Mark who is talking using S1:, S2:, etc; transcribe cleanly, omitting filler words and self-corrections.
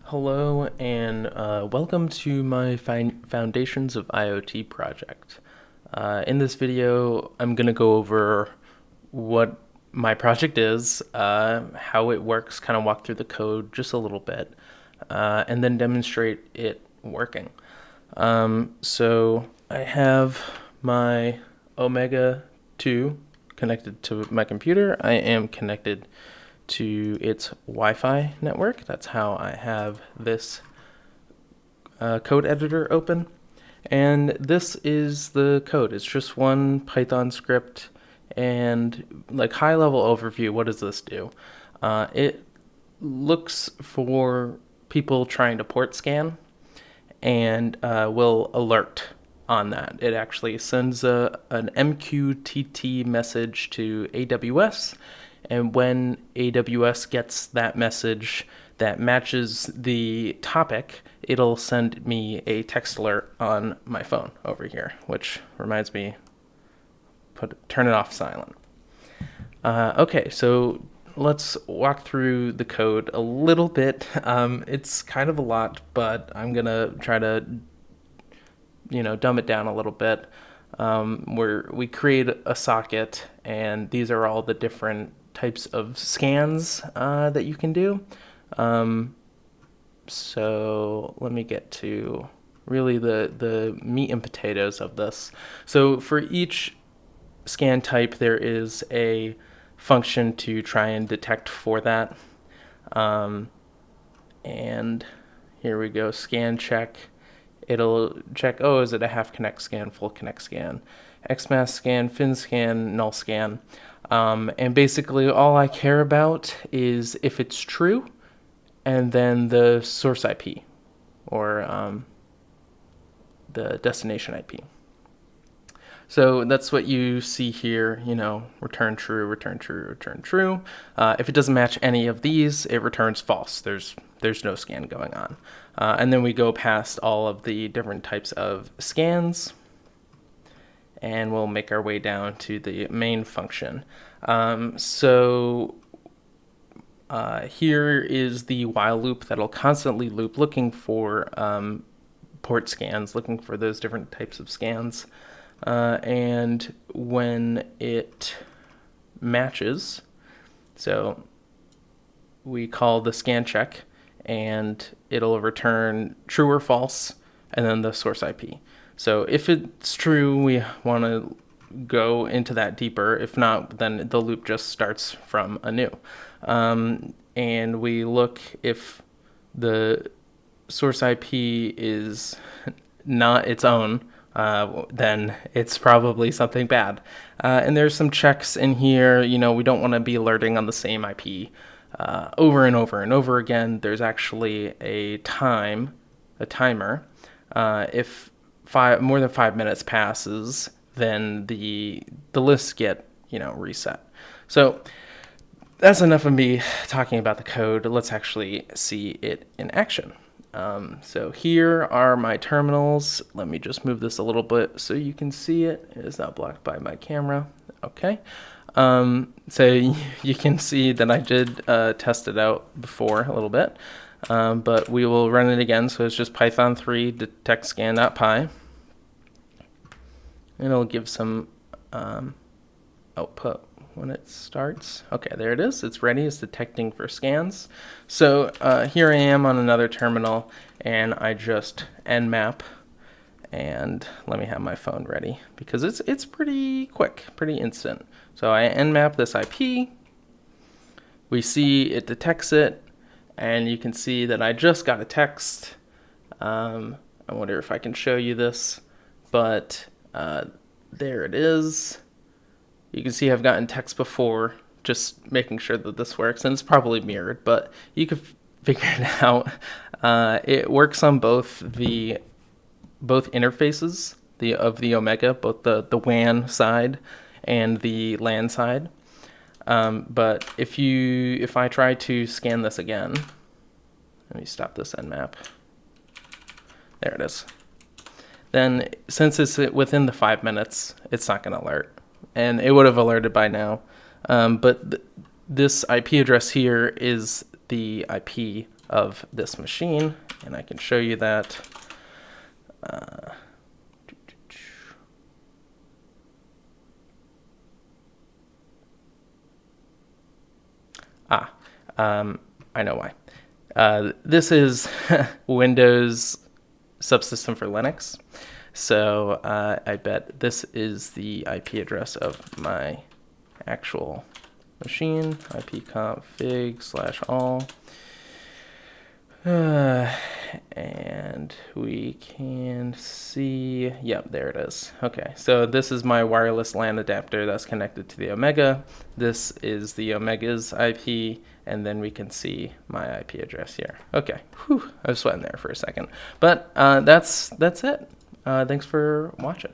S1: Hello and welcome to my Foundations of IoT project. In this video, I'm going to go over what my project is, how it works, kind of walk through the code just a little bit, and then demonstrate it working. So I have my Omega 2 connected to my computer. I am connected to its Wi-Fi network. That's how I have this code editor open. And this is the code. It's just one Python script and like high level overview. What does this do? It looks for people trying to port scan and will alert on that. It actually sends an MQTT message to AWS, and when AWS gets that message that matches the topic, it'll send me a text alert on my phone over here, which reminds me, turn it off silent. Okay, so let's walk through the code a little bit. It's kind of a lot, but I'm gonna try to, dumb it down a little bit. Where we create a socket, and these are all the different types of scans that you can do. So let me get to really the meat and potatoes of this. So for each scan type, there is a function to try and detect for that. And here we go, scan check. It'll check, is it a half connect scan, full connect scan, XMask scan, fin scan, null scan. And basically all I care about is if it's true, and then the source IP, or the destination IP. So that's what you see here, return true, return true, return true. If it doesn't match any of these, it returns false. There's no scan going on. And then we go past all of the different types of scans, and we'll make our way down to the main function. Here is the while loop that'll constantly loop, looking for port scans, looking for those different types of scans. And when it matches, so we call the scan check, and it'll return true or false, and then the source IP. So if it's true, we want to go into that deeper. If not, then the loop just starts from anew. And we look if the source IP is not its own, then it's probably something bad. And there's some checks in here. We don't want to be alerting on the same IP over and over and over again. There's actually a timer. If more than 5 minutes passes, then the lists get reset. So that's enough of me talking about the code. Let's actually see it in action. So here are my terminals. Let me just move this a little bit so you can see it. It is not blocked by my camera. Okay. So you can see that I did test it out before a little bit, but we will run it again. So it's just Python 3 detect scan.py. And it'll give some output when it starts. Okay, there it is. It's ready. It's detecting for scans. So here I am on another terminal, and I just nmap, and let me have my phone ready because it's pretty quick, pretty instant. So I nmap this IP. We see it detects it, and you can see that I just got a text. I wonder if I can show you this, but there it is. You can see I've gotten text before, just making sure that this works, and it's probably mirrored, but you can figure it out. It works on both interfaces of the Omega, both the WAN side and the LAN side. But if I try to scan this again, let me stop this nmap. There it is. Then since it's within the 5 minutes, it's not going to alert. And it would have alerted by now. But this IP address here is the IP of this machine, and I can show you that. I know why. This is Windows subsystem for Linux. So I bet this is the IP address of my actual machine, ipconfig/all. And we can see, yep, there it is. Okay, so this is my wireless LAN adapter that's connected to the Omega. This is the Omega's IP, and then we can see my IP address here. Okay, whew, I was sweating there for a second. But that's it. Thanks for watching.